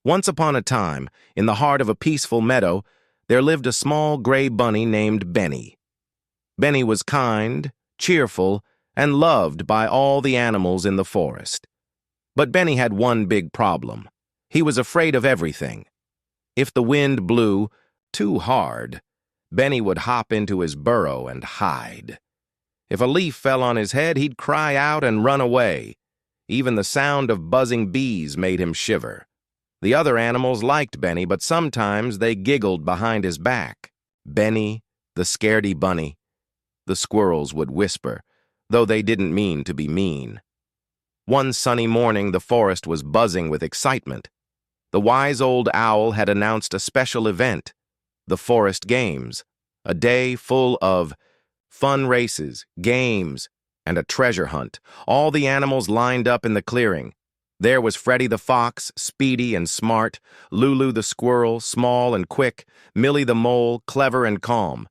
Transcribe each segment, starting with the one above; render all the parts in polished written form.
Once upon a time, in the heart of a peaceful meadow, there lived a small gray bunny named Benny. Benny was kind, cheerful, and loved by all the animals in the forest. But Benny had one big problem. He was afraid of everything. If the wind blew too hard, Benny would hop into his burrow and hide. If a leaf fell on his head, he'd cry out and run away. Even the sound of buzzing bees made him shiver. The other animals liked Benny, but sometimes they giggled behind his back. "Benny, the scaredy bunny," the squirrels would whisper, though they didn't mean to be mean. One sunny morning, the forest was buzzing with excitement. The wise old owl had announced a special event, the Forest Games, a day full of fun races, games, and a treasure hunt. All the animals lined up in the clearing. There was Freddie the fox, speedy and smart, Lulu the squirrel, small and quick, Millie the mole, clever and calm.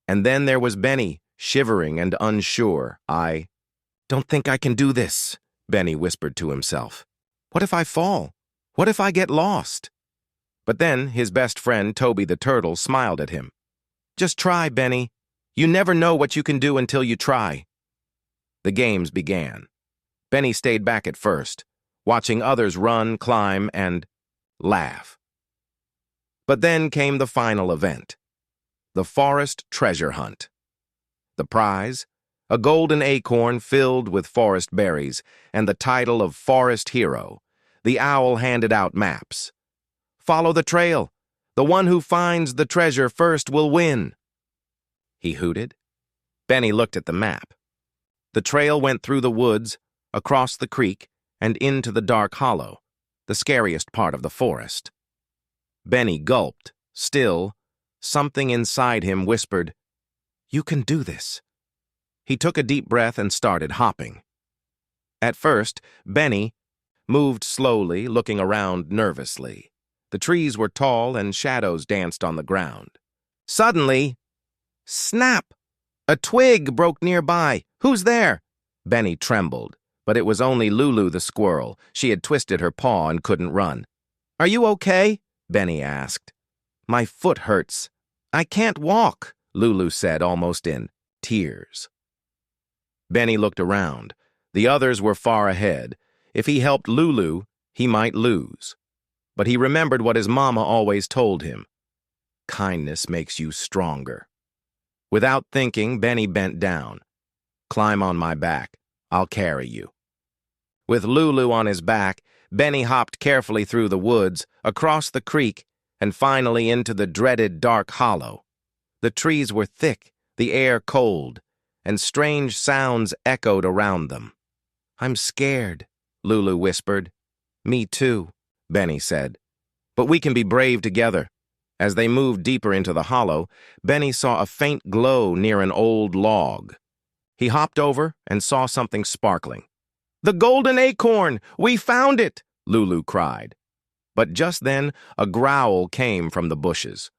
And then there was Benny, shivering and unsure. "I don't think I can do this," Benny whispered to himself. "What if I fall? What if I get lost?" But then his best friend, Toby the turtle, smiled at him. "Just try, Benny. You never know what you can do until you try." The games began. Benny stayed back at first, watching others run, climb, and laugh. But then came the final event, the forest treasure hunt. The prize, a golden acorn filled with forest berries, and the title of Forest Hero. The owl handed out maps. "Follow the trail. The one who finds the treasure first will win," he hooted. Benny looked at the map. The trail went through the woods, across the creek, and into the dark hollow, the scariest part of the forest. Benny gulped. Still, something inside him whispered, "You can do this." He took a deep breath and started hopping. At first, Benny moved slowly, looking around nervously. The trees were tall and shadows danced on the ground. Suddenly, snap! A twig broke nearby. "Who's there?" Benny trembled, but it was only Lulu the squirrel. She had twisted her paw and couldn't run. "Are you okay?" Benny asked. "My foot hurts. I can't walk," Lulu said, almost in tears. Benny looked around. The others were far ahead. If he helped Lulu, he might lose. But he remembered what his mama always told him. Kindness makes you stronger. Without thinking, Benny bent down. "Climb on my back. I'll carry you." With Lulu on his back, Benny hopped carefully through the woods, across the creek, and finally into the dreaded dark hollow. The trees were thick, the air cold, and strange sounds echoed around them. "I'm scared," Lulu whispered. "Me too," Benny said. "But we can be brave together." As they moved deeper into the hollow, Benny saw a faint glow near an old log. He hopped over and saw something sparkling. "The golden acorn! We found it!" Lulu cried. But just then, a growl came from the bushes.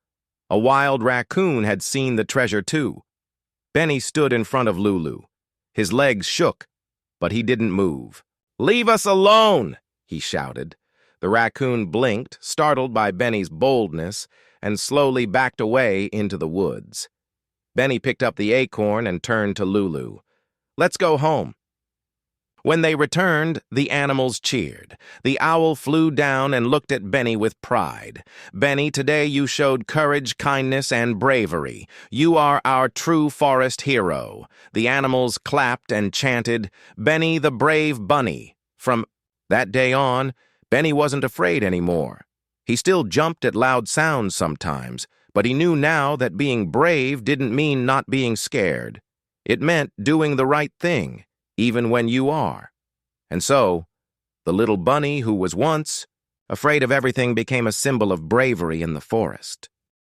A wild raccoon had seen the treasure too. Benny stood in front of Lulu. His legs shook, but he didn't move. "Leave us alone!" he shouted. The raccoon blinked, startled by Benny's boldness, and slowly backed away into the woods. Benny picked up the acorn and turned to Lulu. "Let's go home." When they returned, the animals cheered. The owl flew down and looked at Benny with pride. "Benny, today you showed courage, kindness, and bravery. You are our true forest hero." The animals clapped and chanted, "Benny the brave bunny." From that day on, Benny wasn't afraid anymore. He still jumped at loud sounds sometimes, but he knew now that being brave didn't mean not being scared. It meant doing the right thing, even when you are. And so, the little bunny who was once afraid of everything became a symbol of bravery in the forest.